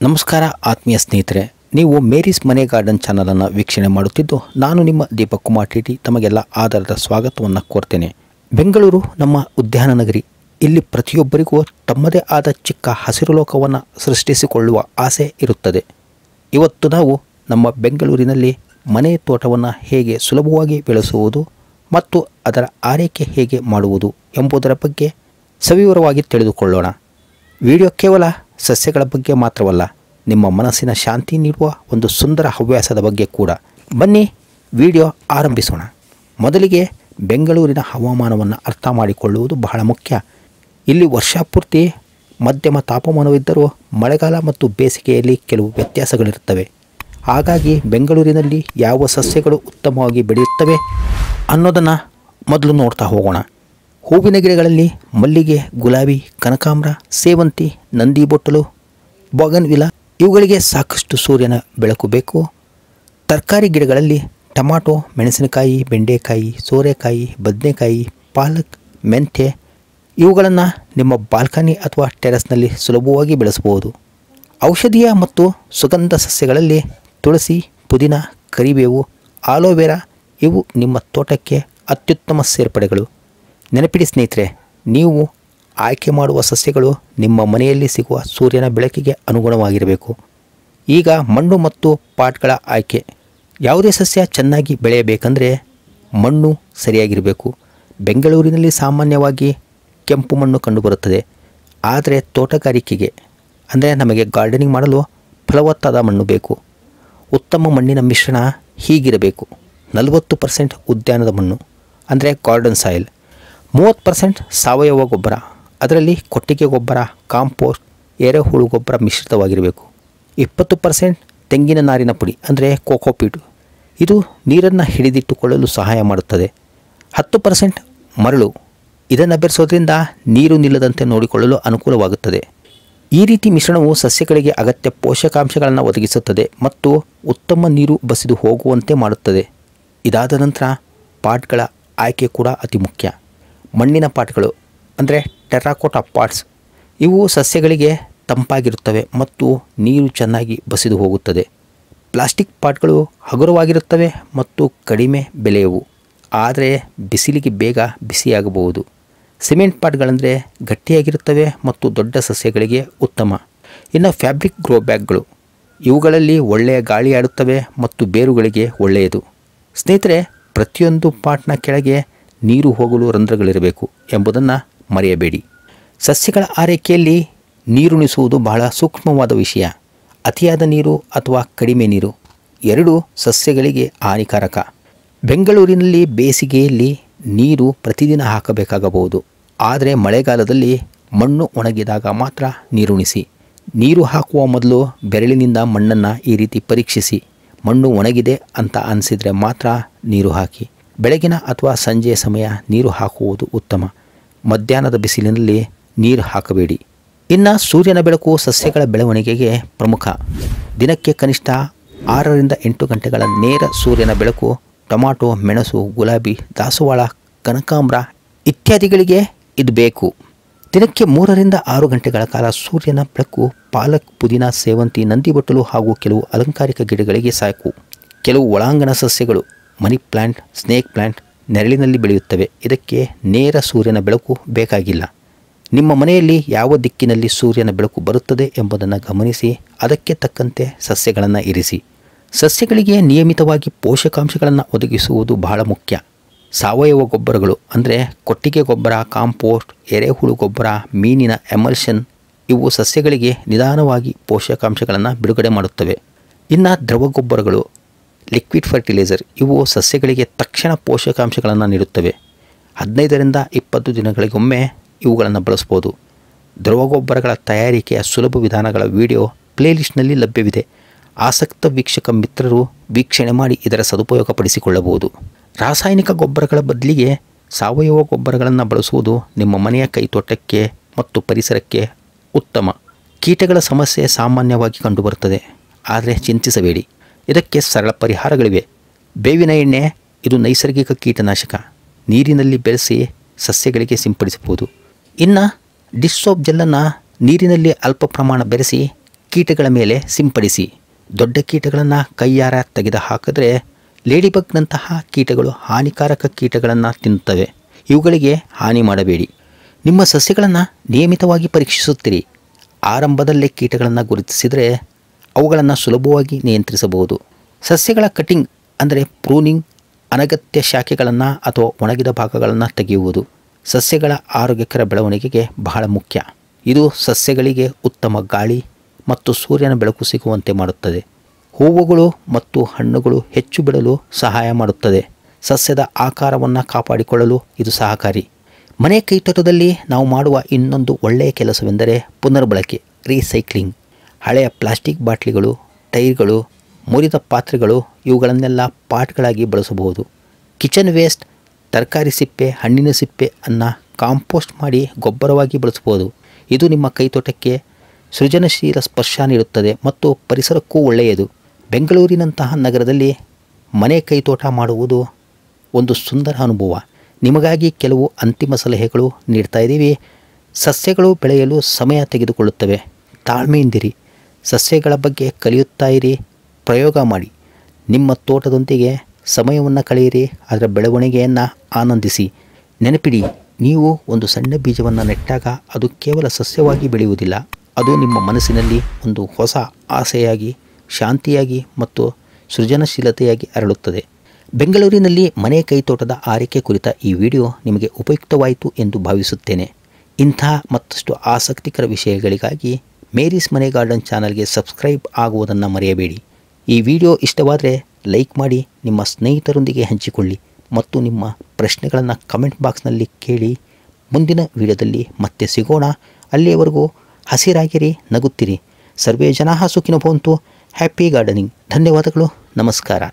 ನಮಸ್ಕಾರ ಆತ್ಮೀಯ ಸ್ನೇಹಿತರೆ, ನೀವು ಮೇರೀಸ್ ಮನೆ ಗಾರ್ಡನ್ ಚಾನಲನ್ನು ವೀಕ್ಷಣೆ ಮಾಡುತ್ತಿದ್ದು ನಾನು ನಿಮ್ಮ ದೀಪಕ್ ಕುಮಾರ್ ಟಿಟಿ ತಮಗೆಲ್ಲ ಆಧಾರದ ಸ್ವಾಗತವನ್ನು ಕೋರ್ತೇನೆ. ಬೆಂಗಳೂರು ನಮ್ಮ ಉದ್ಯಾನ ನಗರಿ. ಇಲ್ಲಿ ಪ್ರತಿಯೊಬ್ಬರಿಗೂ ತಮ್ಮದೇ ಆದ ಚಿಕ್ಕ ಹಸಿರು ಲೋಕವನ್ನು ಸೃಷ್ಟಿಸಿಕೊಳ್ಳುವ ಆಸೆ ಇರುತ್ತದೆ. ಇವತ್ತು ನಾವು ನಮ್ಮ ಬೆಂಗಳೂರಿನಲ್ಲಿ ಮನೆ ತೋಟವನ್ನು ಹೇಗೆ ಸುಲಭವಾಗಿ ಬೆಳೆಸುವುದು ಮತ್ತು ಅದರ ಆರೈಕೆ ಹೇಗೆ ಮಾಡುವುದು ಎಂಬುದರ ಬಗ್ಗೆ ಸವಿವರವಾಗಿ ತಿಳಿದುಕೊಳ್ಳೋಣ. ವಿಡಿಯೋ ಕೇವಲ ಸಸ್ಯಗಳ ಬಗ್ಗೆ ಮಾತ್ರವಲ್ಲ, ನಿಮ್ಮ ಮನಸ್ಸಿನ ಶಾಂತಿ ನೀಡುವ ಒಂದು ಸುಂದರ ಹವ್ಯಾಸದ ಬಗ್ಗೆ ಕೂಡ. ಬನ್ನಿ ವಿಡಿಯೋ ಆರಂಭಿಸೋಣ. ಮೊದಲಿಗೆ ಬೆಂಗಳೂರಿನ ಹವಾಮಾನವನ್ನು ಅರ್ಥ ಮಾಡಿಕೊಳ್ಳುವುದು ಬಹಳ ಮುಖ್ಯ. ಇಲ್ಲಿ ವರ್ಷಪೂರ್ತಿ ಮಧ್ಯಮ ತಾಪಮಾನವಿದ್ದರೂ ಮಳೆಗಾಲ ಮತ್ತು ಬೇಸಿಗೆಯಲ್ಲಿ ಕೆಲವು ವ್ಯತ್ಯಾಸಗಳಿರುತ್ತವೆ. ಹಾಗಾಗಿ ಬೆಂಗಳೂರಿನಲ್ಲಿ ಯಾವ ಸಸ್ಯಗಳು ಉತ್ತಮವಾಗಿ ಬೆಳೆಯುತ್ತವೆ ಅನ್ನೋದನ್ನು ಮೊದಲು ನೋಡ್ತಾ ಹೋಗೋಣ. ಹೂವಿನ ಗಿಡಗಳಲ್ಲಿ ಮಲ್ಲಿಗೆ, ಗುಲಾಬಿ, ಕನಕಾಂಬರ, ಸೇವಂತಿ, ನಂದಿ ಬೊಟ್ಟಲು, ಬೋಗನ್ವಿಲಾ ಇವುಗಳಿಗೆ ಸಾಕಷ್ಟು ಸೂರ್ಯನ ಬೆಳಕು ಬೇಕು. ತರಕಾರಿ ಗಿಡಗಳಲ್ಲಿ ಟೊಮಾಟೊ, ಮೆಣಸಿನಕಾಯಿ, ಬೆಂಡೆಕಾಯಿ, ಸೋರೆಕಾಯಿ, ಬದನೆಕಾಯಿ, ಪಾಲಕ್, ಮೆಂತ್ಯೆ ಇವುಗಳನ್ನು ನಿಮ್ಮ ಬಾಲ್ಕನಿ ಅಥವಾ ಟೆರೆಸ್ನಲ್ಲಿ ಸುಲಭವಾಗಿ ಬೆಳೆಸಬಹುದು. ಔಷಧೀಯ ಮತ್ತು ಸುಗಂಧ ಸಸ್ಯಗಳಲ್ಲಿ ತುಳಸಿ, ಪುದೀನ, ಕರಿಬೇವು, ಆಲೋವೆರಾ ಇವು ನಿಮ್ಮ ತೋಟಕ್ಕೆ ಅತ್ಯುತ್ತಮ ಸೇರ್ಪಡೆಗಳು. ನೆನಪಿಡಿ ಸ್ನೇಹಿತರೆ, ನೀವು ಆಯ್ಕೆ ಮಾಡುವ ಸಸ್ಯಗಳು ನಿಮ್ಮ ಮನೆಯಲ್ಲಿ ಸಿಗುವ ಸೂರ್ಯನ ಬೆಳಕಿಗೆ ಅನುಗುಣವಾಗಿರಬೇಕು. ಈಗ ಮಣ್ಣು ಮತ್ತು ಪಾಟ್ಗಳ ಆಯ್ಕೆ. ಯಾವುದೇ ಸಸ್ಯ ಚೆನ್ನಾಗಿ ಬೆಳೆಯಬೇಕಂದ್ರೆ ಮಣ್ಣು ಸರಿಯಾಗಿರಬೇಕು. ಬೆಂಗಳೂರಿನಲ್ಲಿ ಸಾಮಾನ್ಯವಾಗಿ ಕೆಂಪು ಮಣ್ಣು ಕಂಡುಬರುತ್ತದೆ. ಆದರೆ ತೋಟಗಾರಿಕೆಗೆ ಅಂದರೆ ನಮಗೆ ಗಾರ್ಡನಿಂಗ್ ಮಾಡಲು ಫಲವತ್ತಾದ ಮಣ್ಣು ಬೇಕು. ಉತ್ತಮ ಮಣ್ಣಿನ ಮಿಶ್ರಣ ಹೀಗಿರಬೇಕು: 40% ಉದ್ಯಾನದ ಮಣ್ಣು ಅಂದರೆ ಗಾರ್ಡನ್ ಸಾಯಿಲ್, 30% ಸಾವಯವ ಗೊಬ್ಬರ, ಅದರಲ್ಲಿ ಕೊಟ್ಟಿಗೆ ಗೊಬ್ಬರ, ಕಾಂಪೋಸ್ಟ್, ಎರೆಹುಳು ಗೊಬ್ಬರ ಮಿಶ್ರಿತವಾಗಿರಬೇಕು, 20% ತೆಂಗಿನ ನಾರಿನ ಪುಡಿ ಅಂದರೆ ಕೋಕೋಪೀಟ್, ಇದು ನೀರನ್ನು ಹಿಡಿದಿಟ್ಟುಕೊಳ್ಳಲು ಸಹಾಯ ಮಾಡುತ್ತದೆ, 10% ಮರಳು, ಇದನ್ನು ಬೆರೆಸೋದ್ರಿಂದ ನೀರು ನಿಲ್ಲದಂತೆ ನೋಡಿಕೊಳ್ಳಲು ಅನುಕೂಲವಾಗುತ್ತದೆ. ಈ ರೀತಿ ಮಿಶ್ರಣವು ಸಸ್ಯಗಳಿಗೆ ಅಗತ್ಯ ಪೋಷಕಾಂಶಗಳನ್ನು ಒದಗಿಸುತ್ತದೆ ಮತ್ತು ಉತ್ತಮ ನೀರು ಬಸಿದು ಹೋಗುವಂತೆ ಮಾಡುತ್ತದೆ. ಇದಾದ ನಂತರ ಪಾಟ್ಗಳ ಆಯ್ಕೆ ಕೂಡ ಅತಿ ಮುಖ್ಯ. ಮಣ್ಣಿನ ಪಾಟ್ಗಳು ಅಂದರೆ ಟೆರಾಕೋಟಾ ಪಾಟ್ಸ್ ಇವು ಸಸ್ಯಗಳಿಗೆ ತಂಪಾಗಿರುತ್ತವೆ ಮತ್ತು ನೀರು ಚೆನ್ನಾಗಿ ಬಸಿದು ಹೋಗುತ್ತದೆ. ಪ್ಲಾಸ್ಟಿಕ್ ಪಾಟ್ಗಳು ಹಗುರವಾಗಿರುತ್ತವೆ ಮತ್ತು ಕಡಿಮೆ ಬೆಲೆಯವು, ಆದರೆ ಬಿಸಿಲಿಗೆ ಬೇಗ ಬಿಸಿಯಾಗಬಹುದು. ಸಿಮೆಂಟ್ ಪಾಟ್ಗಳಂದರೆ ಗಟ್ಟಿಯಾಗಿರುತ್ತವೆ ಮತ್ತು ದೊಡ್ಡ ಸಸ್ಯಗಳಿಗೆ ಉತ್ತಮ. ಇನ್ನು ಫ್ಯಾಬ್ರಿಕ್ ಗ್ರೋ ಬ್ಯಾಗ್ಗಳು, ಇವುಗಳಲ್ಲಿ ಒಳ್ಳೆಯ ಗಾಳಿ ಆಡುತ್ತವೆ ಮತ್ತು ಬೇರುಗಳಿಗೆ ಒಳ್ಳೆಯದು. ಸ್ನೇಹಿತರೆ, ಪ್ರತಿಯೊಂದು ಪಾಟ್ನ ಕೆಳಗೆ ನೀರು ಹೋಗಲು ರಂಧ್ರಗಳಿರಬೇಕು ಎಂಬುದನ್ನು ಮರೆಯಬೇಡಿ. ಸಸ್ಯಗಳ ಆರೈಕೆಯಲ್ಲಿ ನೀರುಣಿಸುವುದು ಬಹಳ ಸೂಕ್ಷ್ಮವಾದ ವಿಷಯ. ಅತಿಯಾದ ನೀರು ಅಥವಾ ಕಡಿಮೆ ನೀರು ಎರಡೂ ಸಸ್ಯಗಳಿಗೆ ಹಾನಿಕಾರಕ. ಬೆಂಗಳೂರಿನಲ್ಲಿ ಬೇಸಿಗೆಯಲ್ಲಿ ನೀರು ಪ್ರತಿದಿನ ಹಾಕಬೇಕಾಗಬಹುದು, ಆದರೆ ಮಳೆಗಾಲದಲ್ಲಿ ಮಣ್ಣು ಒಣಗಿದಾಗ ಮಾತ್ರ ನೀರುಣಿಸಿ. ನೀರು ಹಾಕುವ ಮೊದಲು ಬೆರಳಿನಿಂದ ಮಣ್ಣನ್ನು ಈ ರೀತಿ ಪರೀಕ್ಷಿಸಿ. ಮಣ್ಣು ಒಣಗಿದೆ ಅಂತ ಅನಿಸಿದರೆ ಮಾತ್ರ ನೀರು ಹಾಕಿ. ಬೆಳಗಿನ ಅಥವಾ ಸಂಜೆಯ ಸಮಯ ನೀರು ಹಾಕುವುದು ಉತ್ತಮ. ಮಧ್ಯಾಹ್ನದ ಬಿಸಿಲಿನಲ್ಲಿ ನೀರು ಹಾಕಬೇಡಿ. ಇನ್ನು ಸೂರ್ಯನ ಬೆಳಕು ಸಸ್ಯಗಳ ಬೆಳವಣಿಗೆಗೆ ಪ್ರಮುಖ. ದಿನಕ್ಕೆ ಕನಿಷ್ಠ 6ರಿಂದ 8 ಗಂಟೆಗಳ ನೇರ ಸೂರ್ಯನ ಬೆಳಕು ಟೊಮಾಟೊ, ಮೆಣಸು, ಗುಲಾಬಿ, ದಾಸವಾಳ, ಕನಕಾಂಬರ ಇತ್ಯಾದಿಗಳಿಗೆ ಇದು ಬೇಕು. ದಿನಕ್ಕೆ 3ರಿಂದ 6 ಗಂಟೆಗಳ ಕಾಲ ಸೂರ್ಯನ ಬೆಳಕು ಪಾಲಕ್, ಪುದೀನ, ಸೇವಂತಿ, ನಂದಿ ಬೊಟ್ಟಲು ಹಾಗೂ ಕೆಲವು ಅಲಂಕಾರಿಕ ಗಿಡಗಳಿಗೆ ಸಾಕು. ಕೆಲವು ಒಳಾಂಗಣ ಸಸ್ಯಗಳು ಮನಿ ಪ್ಲ್ಯಾಂಟ್, ಸ್ನೇಕ್ ಪ್ಲ್ಯಾಂಟ್ ನೆರಳಿನಲ್ಲಿ ಬೆಳೆಯುತ್ತವೆ. ಇದಕ್ಕೆ ನೇರ ಸೂರ್ಯನ ಬೆಳಕು ಬೇಕಾಗಿಲ್ಲ. ನಿಮ್ಮ ಮನೆಯಲ್ಲಿ ಯಾವ ದಿಕ್ಕಿನಲ್ಲಿ ಸೂರ್ಯನ ಬೆಳಕು ಬರುತ್ತದೆ ಎಂಬುದನ್ನು ಗಮನಿಸಿ ಅದಕ್ಕೆ ತಕ್ಕಂತೆ ಸಸ್ಯಗಳನ್ನು ಇರಿಸಿ. ಸಸ್ಯಗಳಿಗೆ ನಿಯಮಿತವಾಗಿ ಪೋಷಕಾಂಶಗಳನ್ನು ಒದಗಿಸುವುದು ಬಹಳ ಮುಖ್ಯ. ಸಾವಯವ ಗೊಬ್ಬರಗಳು ಅಂದರೆ ಕೊಟ್ಟಿಗೆ ಗೊಬ್ಬರ, ಕಾಂಪೋಸ್ಟ್, ಎರೆಹುಳು ಗೊಬ್ಬರ, ಮೀನಿನ ಎಮಲ್ಷನ್ ಇವು ಸಸ್ಯಗಳಿಗೆ ನಿಧಾನವಾಗಿ ಪೋಷಕಾಂಶಗಳನ್ನು ಬಿಡುಗಡೆ ಮಾಡುತ್ತವೆ. ಇನ್ನು ದ್ರವ ಗೊಬ್ಬರಗಳು ಲಿಕ್ವಿಡ್ ಫರ್ಟಿಲೈಸರ್ ಇವು ಸಸ್ಯಗಳಿಗೆ ತಕ್ಷಣ ಪೋಷಕಾಂಶಗಳನ್ನು ನೀಡುತ್ತವೆ. 15ರಿಂದ 20 ದಿನಗಳಿಗೊಮ್ಮೆ ಇವುಗಳನ್ನು ಬಳಸ್ಬೋದು. ದ್ರವ ಗೊಬ್ಬರಗಳ ತಯಾರಿಕೆಯ ಸುಲಭ ವಿಧಾನಗಳ ವಿಡಿಯೋ ಪ್ಲೇಲಿಸ್ಟ್ನಲ್ಲಿ ಲಭ್ಯವಿದೆ. ಆಸಕ್ತ ವೀಕ್ಷಕ ಮಿತ್ರರು ವೀಕ್ಷಣೆ ಮಾಡಿ ಇದರ ಸದುಪಯೋಗ ಪಡಿಸಿಕೊಳ್ಳಬಹುದು. ರಾಸಾಯನಿಕ ಗೊಬ್ಬರಗಳ ಬದಲಿಗೆ ಸಾವಯವ ಗೊಬ್ಬರಗಳನ್ನು ಬಳಸುವುದು ನಿಮ್ಮ ಮನೆಯ ಕೈತೋಟಕ್ಕೆ ಮತ್ತು ಪರಿಸರಕ್ಕೆ ಉತ್ತಮ. ಕೀಟಗಳ ಸಮಸ್ಯೆ ಸಾಮಾನ್ಯವಾಗಿ ಕಂಡುಬರುತ್ತದೆ, ಆದರೆ ಚಿಂತಿಸಬೇಡಿ, ಇದಕ್ಕೆ ಸರಳ ಪರಿಹಾರಗಳಿವೆ. ಬೇವಿನ ಎಣ್ಣೆ ಇದು ನೈಸರ್ಗಿಕ ಕೀಟನಾಶಕ. ನೀರಿನಲ್ಲಿ ಬೆರೆಸಿ ಸಸ್ಯಗಳಿಗೆ ಸಿಂಪಡಿಸಬಹುದು. ಇನ್ನು ಡಿಶ್ ಸೋಪ್ ಜೆಲ್ಲನ್ನು ನೀರಿನಲ್ಲಿ ಅಲ್ಪ ಪ್ರಮಾಣ ಬೆರೆಸಿ ಕೀಟಗಳ ಮೇಲೆ ಸಿಂಪಡಿಸಿ. ದೊಡ್ಡ ಕೀಟಗಳನ್ನು ಕೈಯಾರ ತೆಗೆದು ಹಾಕಿದ್ರೆ ಲೇಡಿಬಗ್ನಂತಹ ಕೀಟಗಳು ಹಾನಿಕಾರಕ ಕೀಟಗಳನ್ನು ತಿನ್ನುತ್ತವೆ. ಇವುಗಳಿಗೆ ಹಾನಿ ಮಾಡಬೇಡಿ. ನಿಮ್ಮ ಸಸ್ಯಗಳನ್ನು ನಿಯಮಿತವಾಗಿ ಪರೀಕ್ಷಿಸುತ್ತೀರಿ. ಆರಂಭದಲ್ಲೇ ಕೀಟಗಳನ್ನು ಗುರುತಿಸಿದರೆ ಅವುಗಳನ್ನು ಸುಲಭವಾಗಿ ನಿಯಂತ್ರಿಸಬಹುದು. ಸಸ್ಯಗಳ ಕಟಿಂಗ್ ಅಂದರೆ ಪ್ರೂನಿಂಗ್, ಅನಗತ್ಯ ಶಾಖೆಗಳನ್ನು ಅಥವಾ ಒಣಗಿದ ಭಾಗಗಳನ್ನು ತೆಗೆಯುವುದು ಸಸ್ಯಗಳ ಆರೋಗ್ಯಕರ ಬೆಳವಣಿಗೆಗೆ ಬಹಳ ಮುಖ್ಯ. ಇದು ಸಸ್ಯಗಳಿಗೆ ಉತ್ತಮ ಗಾಳಿ ಮತ್ತು ಸೂರ್ಯನ ಬೆಳಕು ಸಿಗುವಂತೆ ಮಾಡುತ್ತದೆ. ಹೂವುಗಳು ಮತ್ತು ಹಣ್ಣುಗಳು ಹೆಚ್ಚು ಬಿಡಲು ಸಹಾಯ ಮಾಡುತ್ತದೆ. ಸಸ್ಯದ ಆಕಾರವನ್ನು ಕಾಪಾಡಿಕೊಳ್ಳಲು ಇದು ಸಹಕಾರಿ. ಮನೆ ಕೈತೋಟದಲ್ಲಿ ನಾವು ಮಾಡುವ ಇನ್ನೊಂದು ಒಳ್ಳೆಯ ಕೆಲಸವೆಂದರೆ ಪುನರ್ಬಳಕೆ, ರೀಸೈಕ್ಲಿಂಗ್. ಹಳೆಯ ಪ್ಲಾಸ್ಟಿಕ್ ಬಾಟ್ಲಿಗಳು, ಟೈರ್ಗಳು, ಮುರಿದ ಪಾತ್ರೆಗಳು ಇವುಗಳನ್ನೆಲ್ಲ ಪಾಟ್ಗಳಾಗಿ ಬಳಸಬಹುದು. ಕಿಚನ್ ವೇಸ್ಟ್, ತರಕಾರಿ ಸಿಪ್ಪೆ, ಹಣ್ಣಿನ ಸಿಪ್ಪೆ ಅನ್ನು ಕಾಂಪೋಸ್ಟ್ ಮಾಡಿ ಗೊಬ್ಬರವಾಗಿ ಬಳಸಬಹುದು. ಇದು ನಿಮ್ಮ ಕೈತೋಟಕ್ಕೆ ಸೃಜನಶೀಲ ಸ್ಪರ್ಶ ನೀಡುತ್ತದೆ ಮತ್ತು ಪರಿಸರಕ್ಕೂ ಒಳ್ಳೆಯದು. ಬೆಂಗಳೂರಿನಂತಹ ನಗರದಲ್ಲಿ ಮನೆ ಕೈತೋಟ ಮಾಡುವುದು ಒಂದು ಸುಂದರ ಅನುಭವ. ನಿಮಗಾಗಿ ಕೆಲವು ಅಂತಿಮ ಸಲಹೆಗಳು ನೀಡ್ತಾ ಇದ್ದೀವಿ. ಸಸ್ಯಗಳು ಬೆಳೆಯಲು ಸಮಯ ತೆಗೆದುಕೊಳ್ಳುತ್ತವೆ. ತಾಳ್ಮೆಯಿಂದಿರಿ. ಸಸ್ಯಗಳ ಬಗ್ಗೆ ಕಲಿಯುತ್ತಾ ಇರಿ. ಪ್ರಯೋಗ ಮಾಡಿ. ನಿಮ್ಮ ತೋಟದೊಂದಿಗೆ ಸಮಯವನ್ನು ಕಳೆಯಿರಿ. ಅದರ ಬೆಳವಣಿಗೆಯನ್ನು ಆನಂದಿಸಿ. ನೆನಪಿಡಿ, ನೀವು ಒಂದು ಸಣ್ಣ ಬೀಜವನ್ನು ನೆಟ್ಟಾಗ ಅದು ಕೇವಲ ಸಸ್ಯವಾಗಿ ಬೆಳೆಯುವುದಿಲ್ಲ. ಅದು ನಿಮ್ಮ ಮನಸ್ಸಿನಲ್ಲಿ ಒಂದು ಹೊಸ ಆಸೆಯಾಗಿ, ಶಾಂತಿಯಾಗಿ ಮತ್ತು ಸೃಜನಶೀಲತೆಯಾಗಿ ಅರಳುತ್ತದೆ. ಬೆಂಗಳೂರಿನಲ್ಲಿ ಮನೆ ಕೈತೋಟದ ಆರೈಕೆ ಕುರಿತ ಈ ವಿಡಿಯೋ ನಿಮಗೆ ಉಪಯುಕ್ತವಾಯಿತು ಎಂದು ಭಾವಿಸುತ್ತೇನೆ. ಇಂಥ ಮತ್ತಷ್ಟು ಆಸಕ್ತಿಕರ ವಿಷಯಗಳಿಗಾಗಿ ಮೇರೀಸ್ ಮನೆ ಗಾರ್ಡನ್ ಚಾನಲ್ಗೆ ಸಬ್ಸ್ಕ್ರೈಬ್ ಆಗುವುದನ್ನು ಮರೆಯಬೇಡಿ. ಈ ವಿಡಿಯೋ ಇಷ್ಟವಾದರೆ ಲೈಕ್ ಮಾಡಿ, ನಿಮ್ಮ ಸ್ನೇಹಿತರೊಂದಿಗೆ ಹಂಚಿಕೊಳ್ಳಿ ಮತ್ತು ನಿಮ್ಮ ಪ್ರಶ್ನೆಗಳನ್ನು ಕಮೆಂಟ್ ಬಾಕ್ಸ್ನಲ್ಲಿ ಕೇಳಿ. ಮುಂದಿನ ವಿಡಿಯೋದಲ್ಲಿ ಮತ್ತೆ ಸಿಗೋಣ. ಅಲ್ಲಿಯವರೆಗೂ ಹಸಿರಾಗಿರಿ, ನಗುತ್ತಿರಿ. ಸರ್ವೇ ಜನಾಃ ಸುಖಿನೋ ಭವಂತು. Happy gardening. ಧನ್ಯವಾದಗಳು. ನಮಸ್ಕಾರ.